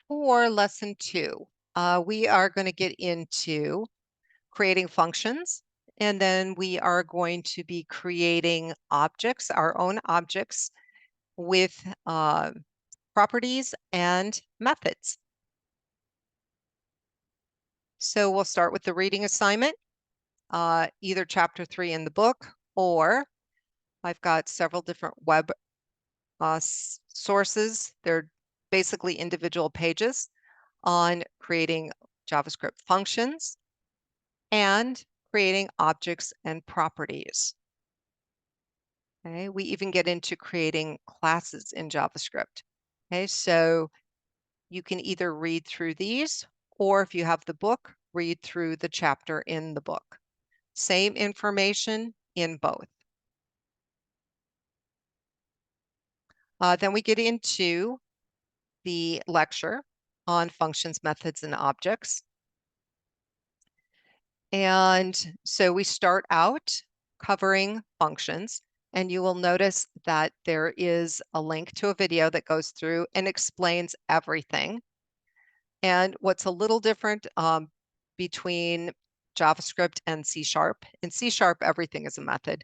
for lesson 2, we are going to get into creating functions, and then we are going to be creating objects, our own objects, with properties and methods. So we'll start with the reading assignment, either chapter 3 in the book, or I've got several different web sources. They're basically individual pages on creating JavaScript functions and creating objects and properties. Okay, we even get into creating classes in JavaScript. Okay, so you can either read through these, or if you have the book, read through the chapter in the book. Same information in both. Then we get into the lecture on functions, methods, and objects. And so we start out covering functions, and you will notice that there is a link to a video that goes through and explains everything. And what's a little different between JavaScript and C#, in C#, everything is a method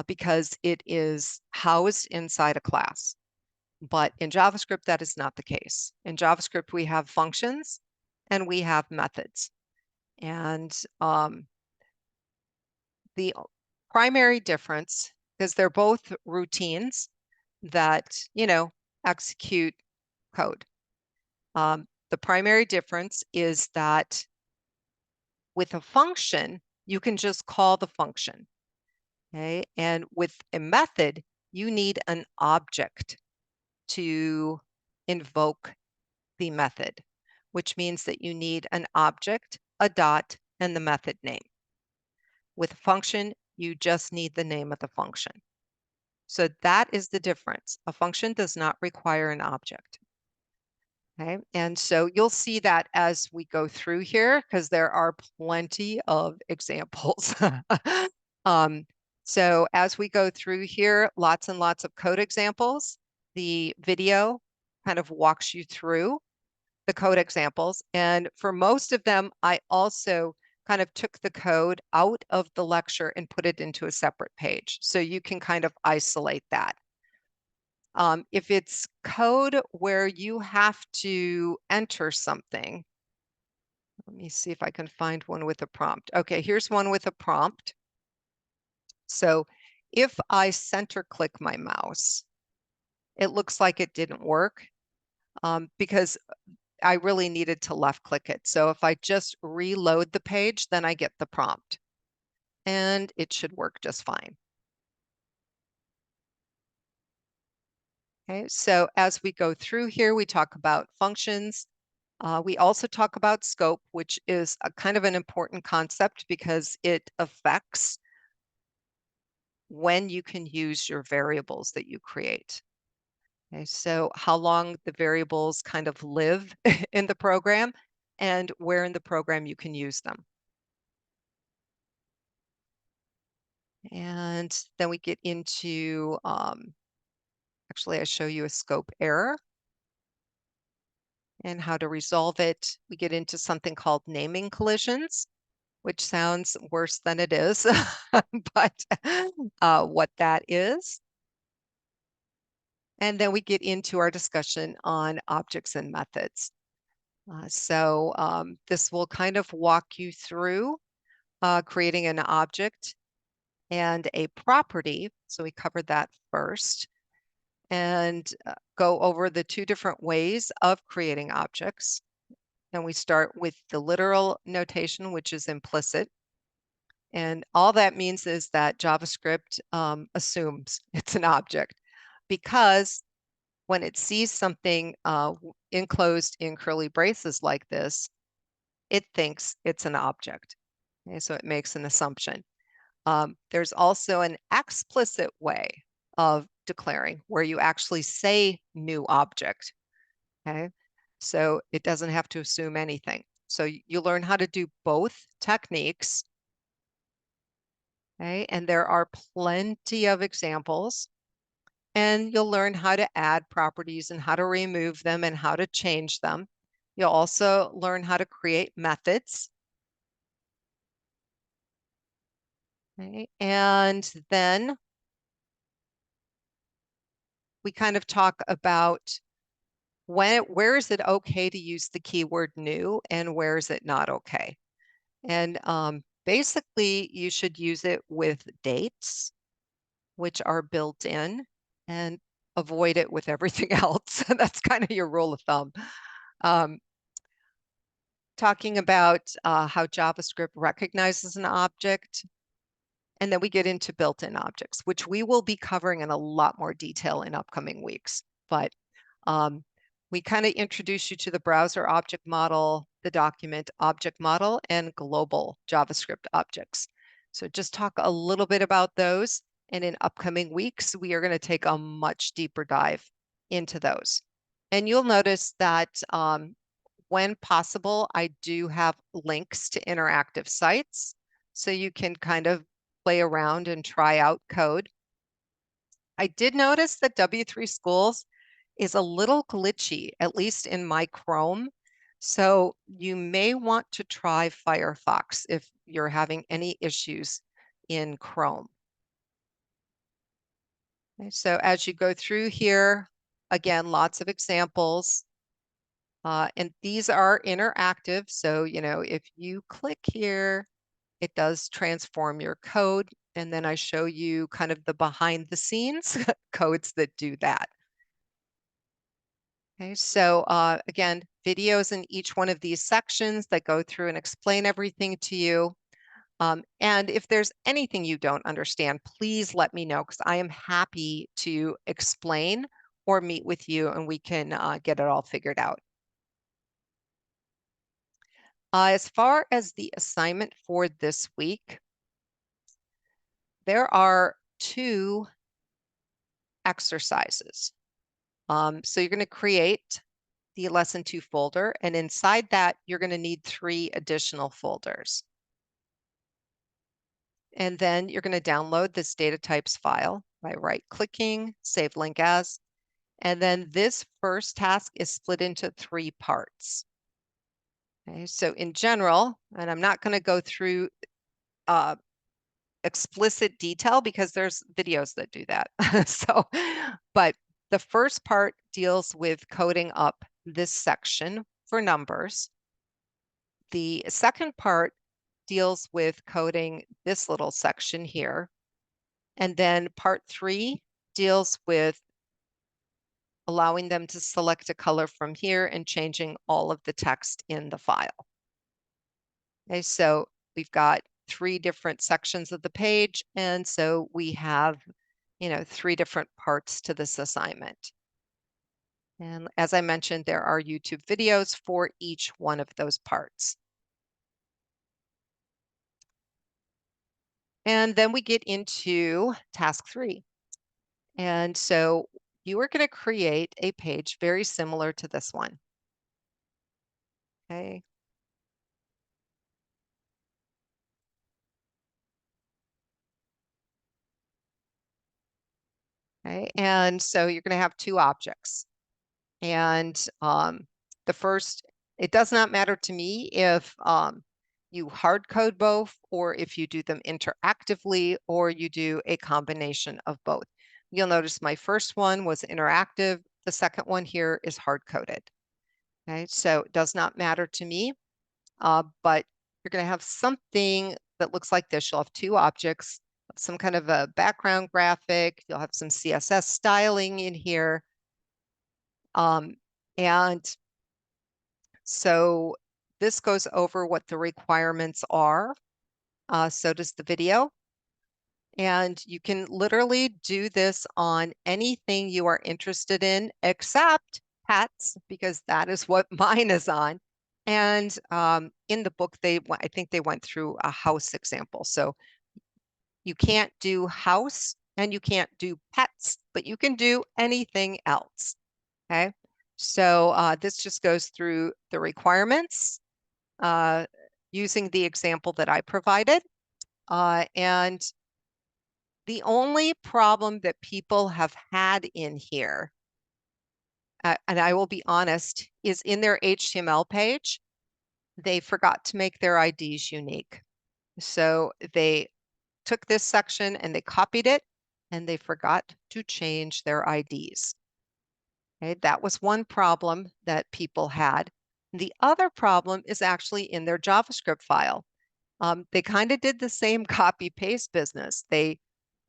because it is housed inside a class. But in JavaScript, that is not the case. In JavaScript, we have functions and we have methods. And the primary difference, because they're both routines that, execute code. The primary difference is that with a function, you can just call the function, okay? And with a method, you need an object to invoke the method, which means that you need an object, a dot, and the method name. With a function, you just need the name of the function. So that is the difference. A function does not require an object. Okay, and so you'll see that as we go through here, because there are plenty of examples. So as we go through here, lots and lots of code examples. The video kind of walks you through the code examples. And for most of them, I also kind of took the code out of the lecture and put it into a separate page. So you can kind of isolate that. If it's code where you have to enter something, let me see if I can find one with a prompt. Okay, here's one with a prompt. So if I center click my mouse, it looks like it didn't work because I really needed to left click it. So if I just reload the page, then I get the prompt and it should work just fine. Okay, so as we go through here, we talk about functions. We also talk about scope, which is a kind of an important concept because it affects when you can use your variables that you create. Okay, so how long the variables kind of live in the program and where in the program you can use them. And then we get into, actually I show you a scope error and how to resolve it. We get into something called naming collisions, which sounds worse than it is, but what that is. And then we get into our discussion on objects and methods. So this will kind of walk you through creating an object and a property. So we covered that first and go over the two different ways of creating objects. And we start with the literal notation, which is implicit. And all that means is that JavaScript assumes it's an object because when it sees something enclosed in curly braces like this, it thinks it's an object. Okay, so it makes an assumption. There's also an explicit way of declaring where you actually say new object. Okay, so it doesn't have to assume anything. So you learn how to do both techniques. Okay, and there are plenty of examples. And you'll learn how to add properties and how to remove them and how to change them. You'll also learn how to create methods. Okay. And then we kind of talk about where is it okay to use the keyword new and where is it not okay. And basically, you should use it with dates, which are built in, and avoid it with everything else. That's kind of your rule of thumb. Talking about how JavaScript recognizes an object. And then we get into built-in objects, which we will be covering in a lot more detail in upcoming weeks. But we kind of introduce you to the browser object model, the document object model, and global JavaScript objects. So just talk a little bit about those. And in upcoming weeks, we are going to take a much deeper dive into those. And you'll notice that when possible, I do have links to interactive sites. So you can kind of play around and try out code. I did notice that W3 Schools is a little glitchy, at least in my Chrome. So you may want to try Firefox if you're having any issues in Chrome. Okay, so as you go through here, again, lots of examples. And these are interactive. So, if you click here, it does transform your code. And then I show you kind of the behind the scenes codes that do that. Okay, so again, videos in each one of these sections that go through and explain everything to you. And if there's anything you don't understand, please let me know because I am happy to explain or meet with you and we can get it all figured out. As far as the assignment for this week, there are 2 exercises. So you're going to create the lesson 2 folder, and inside that, you're going to need 3 additional folders. And then you're going to download this data types file by right-clicking, save link as, and then this first task is split into 3 parts. Okay, so in general, and I'm not going to go through explicit detail because there's videos that do that. But the first part deals with coding up this section for numbers. The second part deals with coding this little section here. And then part 3 deals with allowing them to select a color from here and changing all of the text in the file. Okay, so we've got 3 different sections of the page. And so we have, 3 different parts to this assignment. And as I mentioned, there are YouTube videos for each one of those parts. And then we get into task 3. And so you are going to create a page very similar to this one. Okay. Okay. And so you're going to have 2 objects. And the first, it does not matter to me if you hard code both or if you do them interactively or you do a combination of both. You'll notice my first one was interactive. The second one here is hard coded. Okay, so it does not matter to me, but you're going to have something that looks like this. You'll have 2 objects, some kind of a background graphic. You'll have some CSS styling in here. And so this goes over what the requirements are. So does the video. And you can literally do this on anything you are interested in, except pets, because that is what mine is on. And in the book, I think they went through a house example. So you can't do house and you can't do pets, but you can do anything else. Okay. So this just goes through the requirements using the example that I provided. And the only problem that people have had in here, and I will be honest, is in their HTML page, they forgot to make their IDs unique. So they took this section and they copied it, and they forgot to change their IDs. Okay, that was one problem that people had. The other problem is actually in their JavaScript file. They kind of did the same copy paste business. They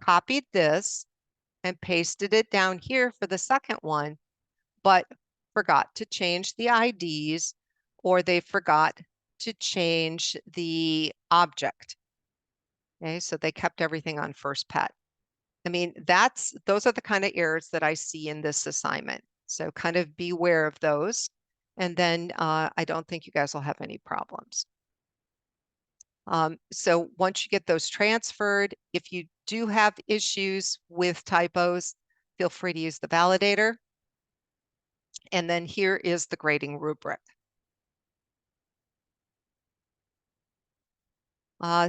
copied this and pasted it down here for the second one, but forgot to change the IDs, or they forgot to change the object. Okay, so they kept everything on first pet. I mean, those are the kind of errors that I see in this assignment. So kind of beware of those. And then I don't think you guys will have any problems. So once you get those transferred, if you do have issues with typos, feel free to use the validator. And then here is the grading rubric.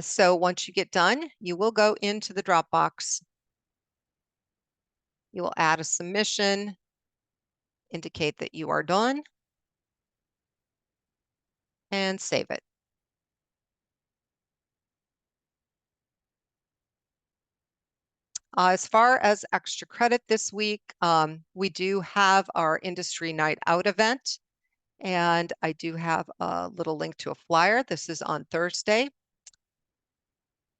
So once you get done, you will go into the Dropbox. You will add a submission, indicate that you are done, and save it. As far as extra credit this week, we do have our Industry Night Out event, and I do have a little link to a flyer. This is on Thursday.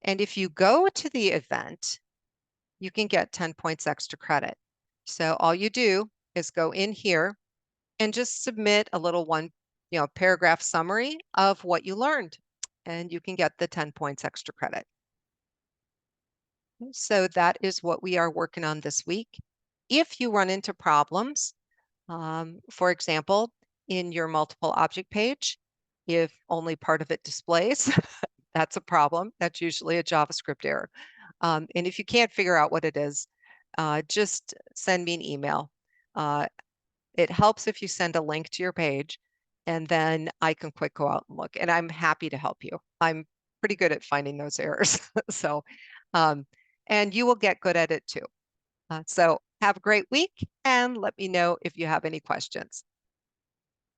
And if you go to the event, you can get 10 points extra credit. So all you do is go in here and just submit a little paragraph summary of what you learned, and you can get the 10 points extra credit. So that is what we are working on this week. If you run into problems, for example, in your multiple object page, if only part of it displays, that's a problem. That's usually a JavaScript error. And if you can't figure out what it is, just send me an email. It helps if you send a link to your page, and then I can quick go out and look, and I'm happy to help you. I'm pretty good at finding those errors. So, and you will get good at it too. So have a great week, and let me know if you have any questions.